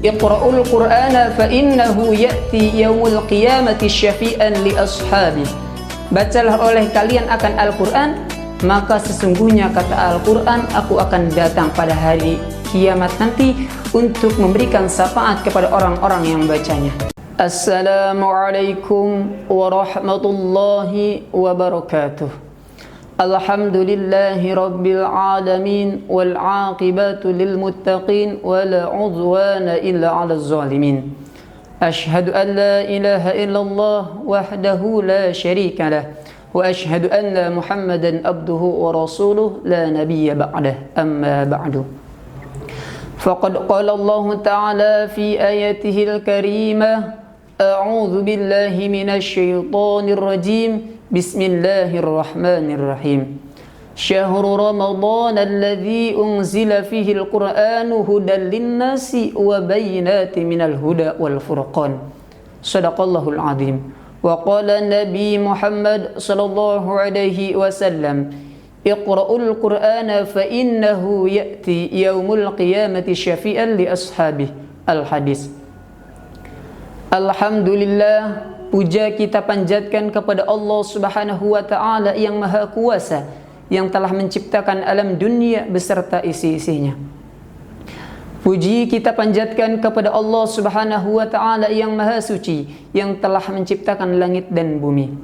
Iqra'ul Qur'ana fa innahu ya'ti yaumul qiyamati syafi'an li ashabi. Bacalah oleh kalian akan Al-Qur'an, maka sesungguhnya kata Al-Qur'an, aku akan datang pada hari kiamat nanti untuk memberikan syafaat kepada orang-orang yang bacanya. Assalamualaikum warahmatullahi wabarakatuh. Alhamdulillahi rabbil alamin wal aqibatu lil muttaqin wala udwana illa 'alal zalimin. Ashhadu an la ilaha illallah wahdahu la syarika lah wa ashhadu anna Muhammadan abduhu wa rasuluh la nabiyya ba'dah. Amma ba'du. Faqad qala Allah ta'ala fi ayatihil karimah, a'udzu billahi minasy syaithanir rajim. Bismillahirrahmanirrahim. Syahrul Ramadan alladzi unzila fihi al-Qur'anu hudan lin-nasi wa bayyinatin minal huda wal furqan. Shadaqallahul azim. Wa qala Nabi Muhammad sallallahu alaihi wasallam, Iqra'ul Qur'ana fa innahu ya'ti yaumul qiyamati syafi'an li ashabihi. Al-hadis. Alhamdulillah, puja kita panjatkan kepada Allah Subhanahu wa ta'ala yang maha kuasa, yang telah menciptakan alam dunia beserta isi-isinya. Puji kita panjatkan kepada Allah Subhanahu wa ta'ala yang maha suci, yang telah menciptakan langit dan bumi.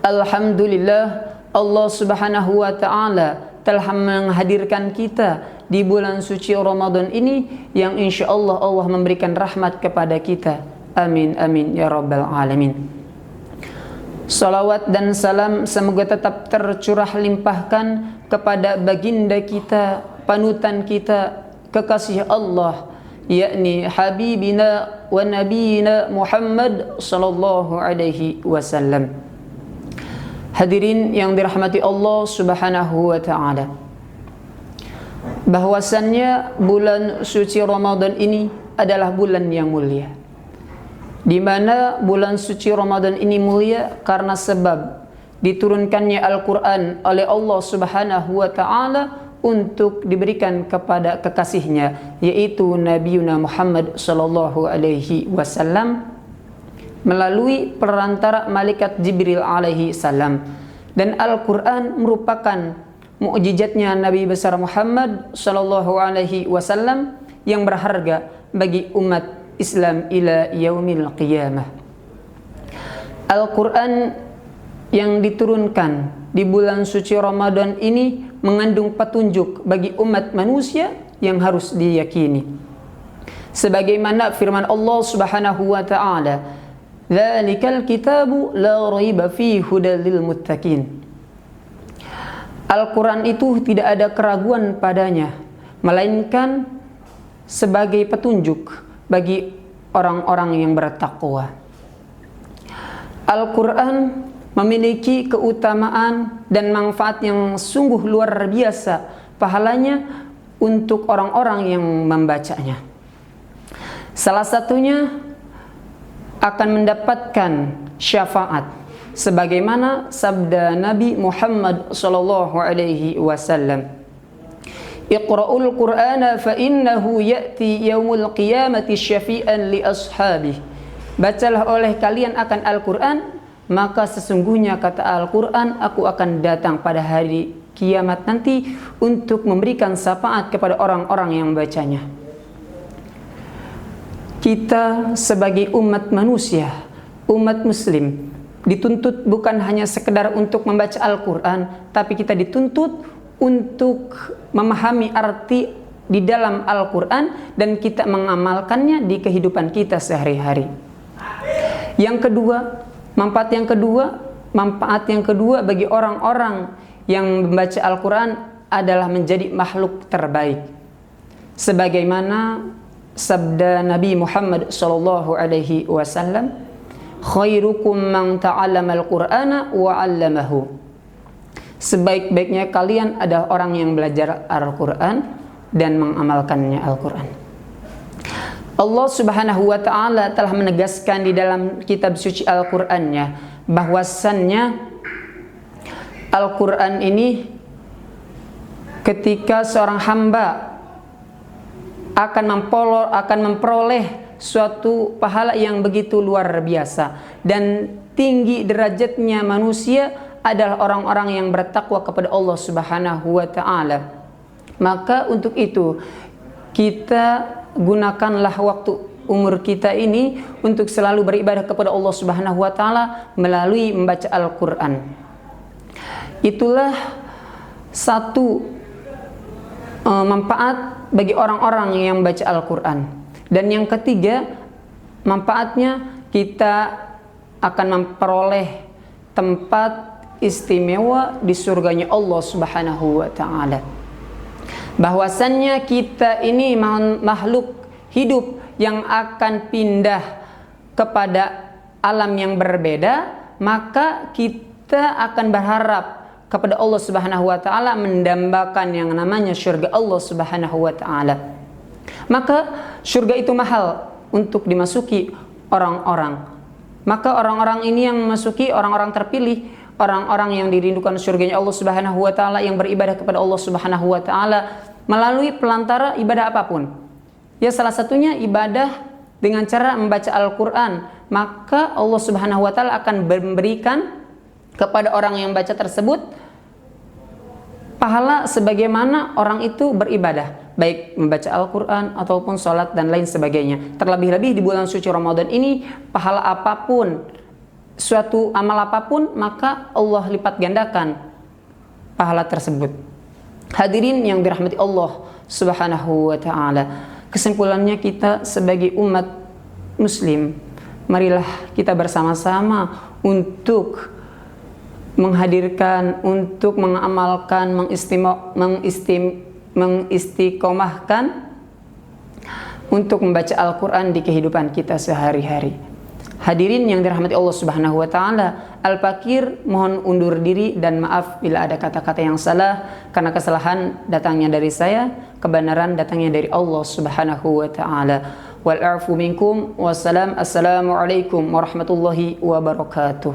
Alhamdulillah, Allah Subhanahu wa ta'ala telah menghadirkan kita di bulan suci Ramadan ini, yang insyaallah Allah memberikan rahmat kepada kita. Amin amin ya rabbal alamin. Salawat dan salam semoga tetap tercurah limpahkan kepada baginda kita, panutan kita, kekasih Allah, yakni habibina wa nabiyina Muhammad sallallahu alaihi wasallam. Hadirin yang dirahmati Allah Subhanahu wa ta'ala, bahwasannya bulan suci Ramadan ini adalah bulan yang mulia, di mana bulan suci Ramadan ini mulia karena sebab diturunkannya Al-Quran oleh Allah Subhanahu wa ta'ala untuk diberikan kepada kekasihnya, yaitu Nabiuna Muhammad sallallahu alaihi wasallam melalui perantara malaikat Jibril alaihi salam. Dan Al-Quran merupakan mukjizatnya Nabi besar Muhammad sallallahu alaihi wasallam yang berharga bagi umat Islam ila yaumil qiyamah. Al-Quran yang diturunkan di bulan suci Ramadan ini mengandung petunjuk bagi umat manusia yang harus diyakini. Sebagaimana firman Allah Subhanahu wa ta'ala, "Dzalikal kitabu la raiba fihi hudal lil muttaqin." Al-Quran itu tidak ada keraguan padanya, melainkan sebagai petunjuk bagi orang-orang yang bertakwa. Al-Quran memiliki keutamaan dan manfaat yang sungguh luar biasa pahalanya untuk orang-orang yang membacanya. Salah satunya akan mendapatkan syafaat, sebagaimana sabda Nabi Muhammad sallallahu alaihi wasallam, Iqra'ul Qur'ana fa innahu ya'ti yaumul qiyamati syafi'an li ashabihi. Bacalah oleh kalian akan Al-Qur'an, maka sesungguhnya kata Al-Qur'an, aku akan datang pada hari kiamat nanti untuk memberikan syafaat kepada orang-orang yang bacanya. Kita sebagai umat manusia, umat muslim, dituntut bukan hanya sekedar untuk membaca Al-Qur'an, tapi kita dituntut untuk memahami arti di dalam Al-Quran dan kita mengamalkannya di kehidupan kita sehari-hari. Yang kedua, manfaat yang kedua bagi orang-orang yang membaca Al-Quran adalah menjadi makhluk terbaik. Sebagaimana sabda Nabi Muhammad sallallahu alaihi wasallam, khairukum man ta'allama al-Qur'ana wa 'allamahu. Sebaik-baiknya kalian adalah orang yang belajar Al-Quran dan mengamalkannya Al-Quran. Allah Subhanahu wa ta'ala telah menegaskan di dalam kitab suci Al-Qurannya bahwasannya Al-Quran ini ketika seorang hamba akan memperoleh suatu pahala yang begitu luar biasa. Dan tinggi derajatnya manusia adalah orang-orang yang bertakwa kepada Allah Subhanahu wa taala. Maka untuk itu kita gunakanlah waktu umur kita ini untuk selalu beribadah kepada Allah Subhanahu wa taala melalui membaca Al-Qur'an. Itulah satu manfaat bagi orang-orang yang baca Al-Qur'an. Dan yang ketiga, manfaatnya kita akan memperoleh tempat istimewa di surganya Allah Subhanahu wa taala. Bahwasannya kita ini makhluk hidup yang akan pindah kepada alam yang berbeda, maka kita akan berharap kepada Allah Subhanahu wa taala mendambakan yang namanya surga Allah Subhanahu wa taala. Maka surga itu mahal untuk dimasuki orang-orang. Maka orang-orang ini yang memasuki orang-orang terpilih, orang-orang yang dirindukan surganya Allah Subhanahu wa taala, yang beribadah kepada Allah Subhanahu wa taala melalui pelantara ibadah apapun. Ya, salah satunya ibadah dengan cara membaca Al-Qur'an. Maka Allah Subhanahu wa taala akan memberikan kepada orang yang baca tersebut pahala sebagaimana orang itu beribadah, baik membaca Al-Qur'an ataupun sholat dan lain sebagainya. Terlebih-lebih di bulan suci Ramadan ini, pahala apapun, suatu amal apapun, maka Allah lipat gandakan pahala tersebut. Hadirin yang dirahmati Allah Subhanahu wa taala, kesimpulannya kita sebagai umat muslim, marilah kita bersama-sama untuk menghadirkan, untuk mengamalkan, mengistiqomahkan untuk membaca Al-Quran di kehidupan kita sehari-hari. Hadirin yang dirahmati Allah Subhanahu wa taala, Al-Fakir mohon undur diri dan maaf bila ada kata-kata yang salah, karena kesalahan datangnya dari saya, kebenaran datangnya dari Allah Subhanahu wa taala. Wal afu minkum wassalam. Assalamualaikum warahmatullahi wabarakatuh.